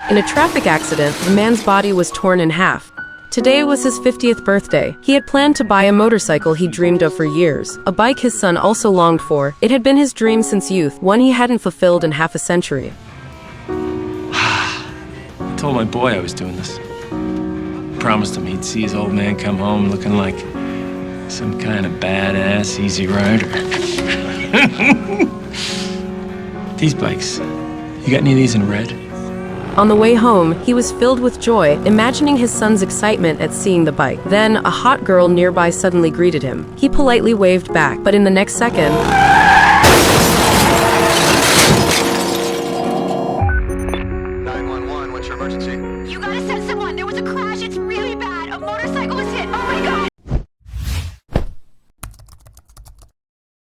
In a traffic accident, the man's body was torn in half. Today was his 50th birthday. He had planned to buy a motorcycle he dreamed of for years, a bike his son also longed for. It had been his dream since youth, one he hadn't fulfilled in half a century. I told my boy I was doing this. Promised him he'd see his old man come home looking like some kind of badass easy rider. These bikes, you got any of these in red? On the way home, he was filled with joy, imagining his son's excitement at seeing the bike. Then, a hot girl nearby suddenly greeted him. He politely waved back, but in the next second... 911, what's your emergency? You gotta send someone! There was a crash! It's really bad! A motorcycle was hit! Oh my god!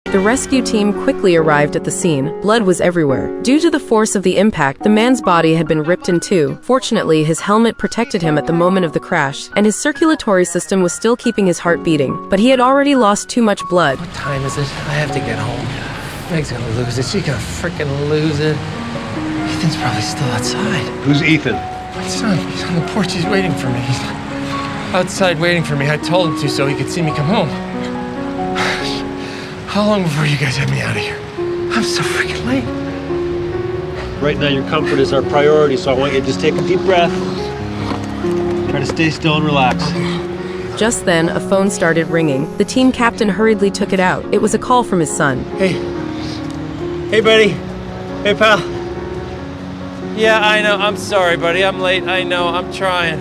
The rescue team quickly arrived at the scene. Blood was everywhere. Due to the force of the impact, the man's body had been ripped in two. Fortunately, his helmet protected him at the moment of the crash, and his circulatory system was still keeping his heart beating. But he had already lost too much blood. What time is it? I have to get home. Meg's gonna lose it. She's gonna frickin' lose it. Ethan's probably still outside. Who's Ethan? My son, he's on the porch. He's waiting for me. He's outside waiting for me. I told him to so he could see me come home. How long before you guys have me out of here? I'm so freaking late. Right now, your comfort is our priority, so I want you to just take a deep breath. Try to stay still and relax. Just then, a phone started ringing. The team captain hurriedly took it out. It was a call from his son. Hey. Hey, buddy. Hey, pal. Yeah, I know. I'm sorry, buddy. I'm late. I know. I'm trying.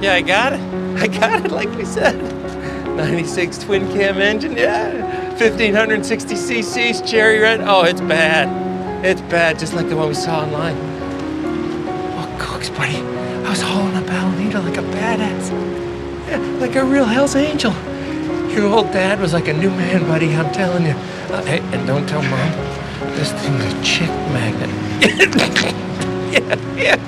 Yeah, I got it. I got it, like we said. 96 twin cam engine, yeah. 1560 cc's, cherry red. Oh, it's bad. It's bad, just like the one we saw online. Oh, cooks, buddy. I was hauling up Alameda like a badass. Yeah, like a real Hell's Angel. Your old dad was like a new man, buddy, I'm telling you. Hey, and don't tell Mom. This thing's a chick magnet. yeah.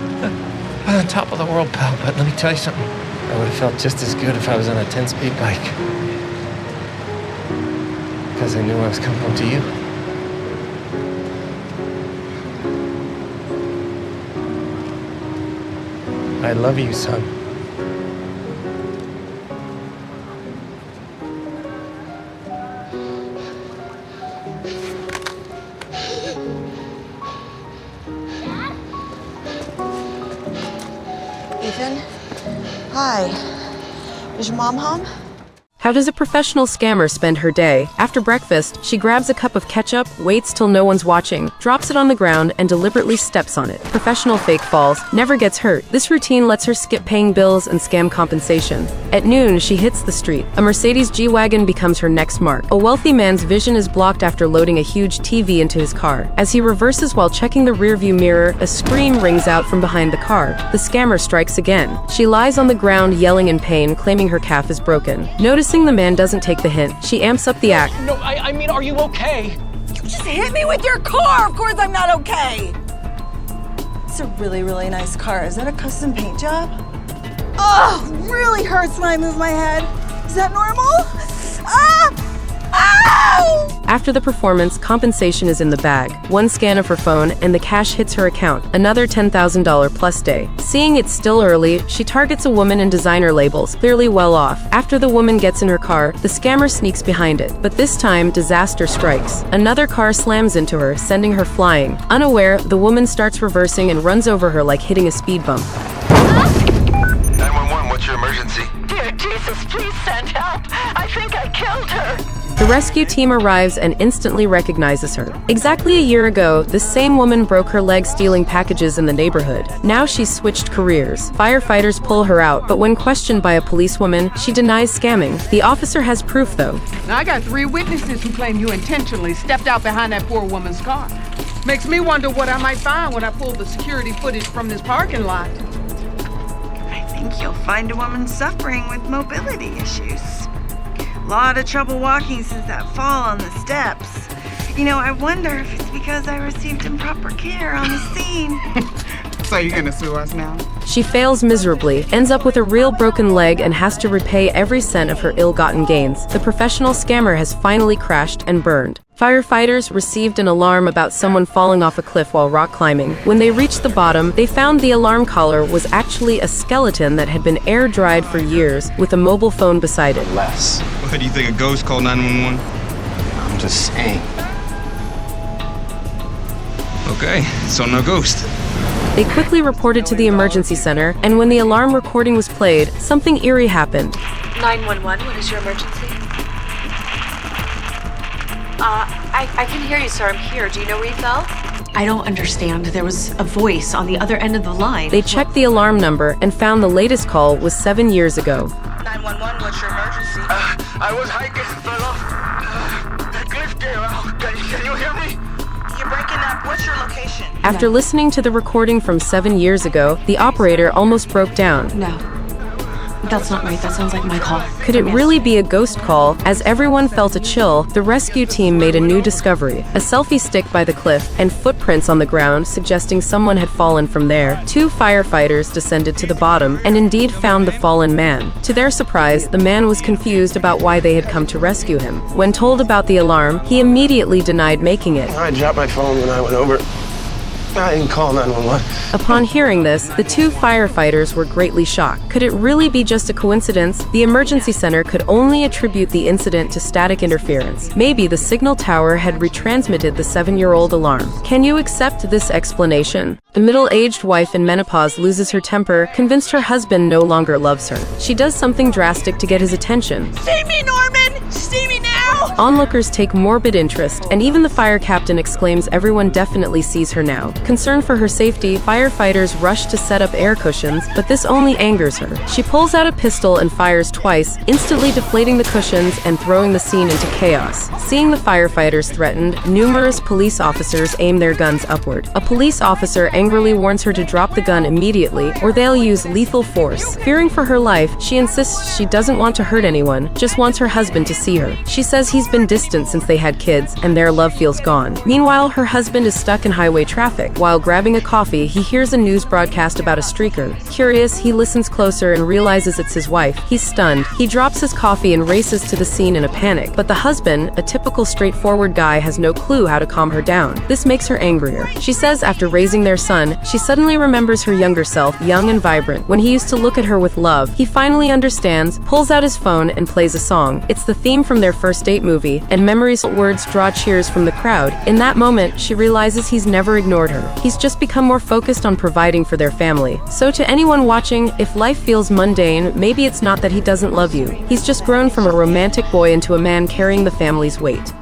I'm on top of the world, pal, but let me tell you something. I would have felt just as good if I was on a 10-speed bike. Because I knew I was coming home to you. I love you, son. Ethan? Hi. Is your mom home? How does a professional scammer spend her day? After breakfast, she grabs a cup of ketchup, waits till no one's watching, drops it on the ground, and deliberately steps on it. Professional fake falls, never gets hurt. This routine lets her skip paying bills and scam compensation. At noon, she hits the street. A Mercedes G-Wagon becomes her next mark. A wealthy man's vision is blocked after loading a huge TV into his car. As he reverses while checking the rearview mirror, a scream rings out from behind the car. The scammer strikes again. She lies on the ground yelling in pain, claiming her calf is broken. Noticing the man doesn't take the hint, she amps up the act. No, I mean, are you okay? You just hit me with your car! Of course I'm not okay! It's a really, really nice car. Is that a custom paint job? Oh, really hurts when I move my head. Is that normal? Ah! Ow! After the performance, compensation is in the bag. One scan of her phone, and the cash hits her account. Another $10,000 plus day. Seeing it's still early, she targets a woman in designer labels, clearly well off. After the woman gets in her car, the scammer sneaks behind it. But this time, disaster strikes. Another car slams into her, sending her flying. Unaware, the woman starts reversing and runs over her like hitting a speed bump. 911, what's your emergency? Dear Jesus, please send help! I think I killed her! The rescue team arrives and instantly recognizes her. Exactly a year ago, this same woman broke her leg stealing packages in the neighborhood. Now she's switched careers. Firefighters pull her out, but when questioned by a policewoman, she denies scamming. The officer has proof, though. Now, I got 3 witnesses who claim you intentionally stepped out behind that poor woman's car. Makes me wonder what I might find when I pull the security footage from this parking lot. I think you'll find a woman suffering with mobility issues. A lot of trouble walking since that fall on the steps. You know, I wonder if it's because I received improper care on the scene. So you're gonna sue us now? She fails miserably, ends up with a real broken leg, and has to repay every cent of her ill-gotten gains. The professional scammer has finally crashed and burned. Firefighters received an alarm about someone falling off a cliff while rock climbing. When they reached the bottom, they found the alarm caller was actually a skeleton that had been air-dried for years with a mobile phone beside it. Less. What do you think, a ghost called 911? I'm just saying. Okay, so no ghost. They quickly reported to the emergency center, and when the alarm recording was played, something eerie happened. 911, what is your emergency? I can hear you, sir. I'm here. Do you know where you fell? I don't understand. There was a voice on the other end of the line. They checked the alarm number and found the latest call was 7 years ago. 911, what's your emergency? I was hiking, fell off the cliff there. Can you hear me? You're breaking up. What's your location? After listening to the recording from 7 years ago, the operator almost broke down. No. That's not right. That sounds like my call. Could it really be a ghost call? As everyone felt a chill, the rescue team made a new discovery. A selfie stick by the cliff and footprints on the ground suggesting someone had fallen from there. 2 firefighters descended to the bottom and indeed found the fallen man. To their surprise, the man was confused about why they had come to rescue him. When told about the alarm, he immediately denied making it. I dropped my phone when I went over. I didn't call 911. Upon hearing this, the 2 firefighters were greatly shocked. Could it really be just a coincidence? The emergency center could only attribute the incident to static interference. Maybe the signal tower had retransmitted the 7-year-old alarm. Can you accept this explanation? The middle-aged wife in menopause loses her temper, convinced her husband no longer loves her. She does something drastic to get his attention. See me, Norman! See me now! Onlookers take morbid interest, and even the fire captain exclaims everyone definitely sees her now. Concerned for her safety, firefighters rush to set up air cushions, but this only angers her. She pulls out a pistol and fires twice, instantly deflating the cushions and throwing the scene into chaos. Seeing the firefighters threatened, numerous police officers aim their guns upward. A police officer angrily warns her to drop the gun immediately, or they'll use lethal force. Fearing for her life, she insists she doesn't want to hurt anyone, just wants her husband to see her. She says he's been distant since they had kids, and their love feels gone. Meanwhile, her husband is stuck in highway traffic. While grabbing a coffee, he hears a news broadcast about a streaker. Curious, he listens closer and realizes it's his wife. He's stunned. He drops his coffee and races to the scene in a panic. But the husband, a typical straightforward guy, has no clue how to calm her down. This makes her angrier. She says after raising their son, she suddenly remembers her younger self, young and vibrant. When he used to look at her with love, he finally understands, pulls out his phone and plays a song. It's the theme from their first date movie, and Memory's words draw cheers from the crowd. In that moment, she realizes he's never ignored her. He's just become more focused on providing for their family. So to anyone watching, if life feels mundane, maybe it's not that he doesn't love you. He's just grown from a romantic boy into a man carrying the family's weight.